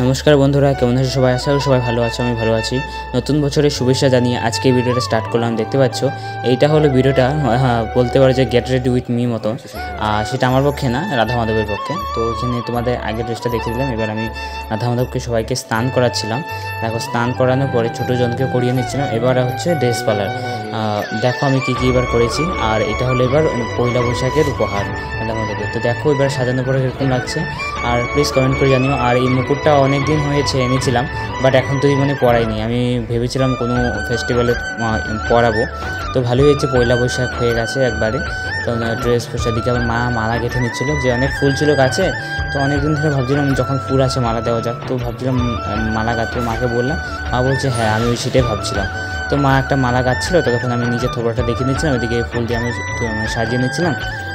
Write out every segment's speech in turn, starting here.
নমস্কার বন্ধুরা, কেমন আছো সবাই? আশা করি সবাই ভালো আছো, আমি ভালো আছি। নতুন বছরের শুভেচ্ছা জানিয়ে আজকে এই ভিডিওটা স্টার্ট করলাম। দেখতে পাচ্ছ এইটা হলো ভিডিওটা, বলতে পারো যে গেট রেডি উইথ মি মতো। সেটা আমার পক্ষে না, রাধা মাধবের পক্ষে। তো এখানে তোমাদের আগের ড্রেসটা দেখে দিলাম। এবার আমি রাধা মাধবকে সবাইকে স্নান করাচ্ছিলাম। দেখো, স্নান করানোর পরে ছোটো জনকে করিয়ে নিচ্ছিলাম। এবার হচ্ছে ড্রেস পালার। দেখো আমি কী এবার করেছি। আর এটা হলো এবার পয়লা বৈশাখের উপহার রাধা মাধবের। তো দেখো এবার সাজানোর পরে কীরকম লাগছে, আর প্লিজ কমেন্ট করে জানিও। আর এই মুকুটটা অনেক দিন হয়েছে এনেছিলাম, বাট এখন তো মানে পরাইনি। আমি ভেবেছিলাম কোনো ফেস্টিভ্যালে পরাবো। তো ভালোই হয়েছে, পয়লা বৈশাখ হয়ে গেছে একবারে। তো ড্রেস পোশাক দিকে আবার মা মালা গেঁথে নিচ্ছিলো, যে অনেক ফুল ছিল গাছে। তো অনেক দিন ধরে ভাবছিলাম যখন ফুল আছে মালা দেওয়া যাক। তো ভাবছিলাম মালা গাঁথতে, মাকে বললাম। মা বলছে হ্যাঁ, আমি সেটাই ভাবছিলাম। তো মা একটা মালা গাচ্ছিলো, তো তখন আমি নিজের থোবরাটা দেখিয়ে নিচ্ছিলাম, ওইদিকে ফুল দিয়ে আমি সাজিয়ে নিচ্ছিলাম।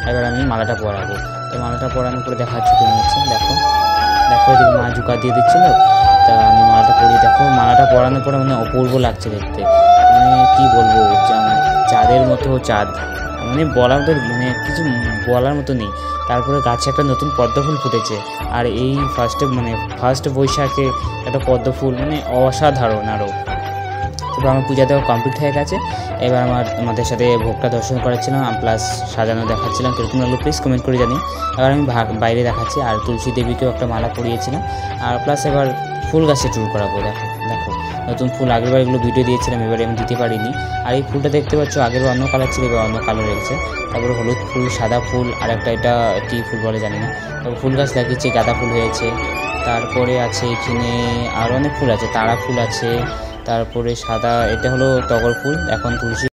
এবার আমি মালাটা পরাবো। তো মালাটা পরানোর পরে দেখাচ্ছি কেমন হচ্ছে। দেখো এদিকে মা জুকা দিয়ে দিচ্ছিলো। তা আমি মালাটা পরিয়ে, দেখো মালাটা পরানোর পরে মানে অপূর্ব লাগছে দেখতে। মানে কী বলবো, চাঁদের মতো চাঁদ, মানে বলার মতো, মানে কিছু বলার মতো নেই। তারপরে গাছে একটা নতুন পদ্ম ফুল ফুটেছে। আর এই ফার্স্ট বৈশাখে একটা পদ্ম ফুল, মানে অসাধারণ। আরও তারপর আমার পূজা দেওয়া কমপ্লিট হয়ে গেছে। এবার আমাদের সাথে ভোগটা দর্শন করাচ্ছিলাম, প্লাস সাজানো দেখাচ্ছিলাম কীরকম লাগলো, প্লিজ কমেন্ট করে জানি। এবার আমি বাইরে দেখাচ্ছি। আর তুলসী দেবীকেও একটা মালা পরিয়েছিলাম। আর প্লাস এবার ফুল গাছে ট্যুর করাবো। দেখো নতুন ফুল, আগেরবার এগুলো ভিডিও দিয়েছিলাম, এবারে আমি দিতে পারিনি। আর এই ফুলটা দেখতে পাচ্ছ, আগের অন্য কালার ছিল, এবার অন্য কালার রেখেছে। তারপরে হলুদ ফুল, সাদা ফুল, আর একটা এটা কী ফুল বলে জানি না। তারপর ফুল গাছ লাগিয়েছে, গাঁদা ফুল হয়েছে। তারপরে আছে এখানে আরও অনেক ফুল আছে, তারা ফুল আছে। তারপরে সাদা, এটা হলো টগর ফুল। এখন তুলসী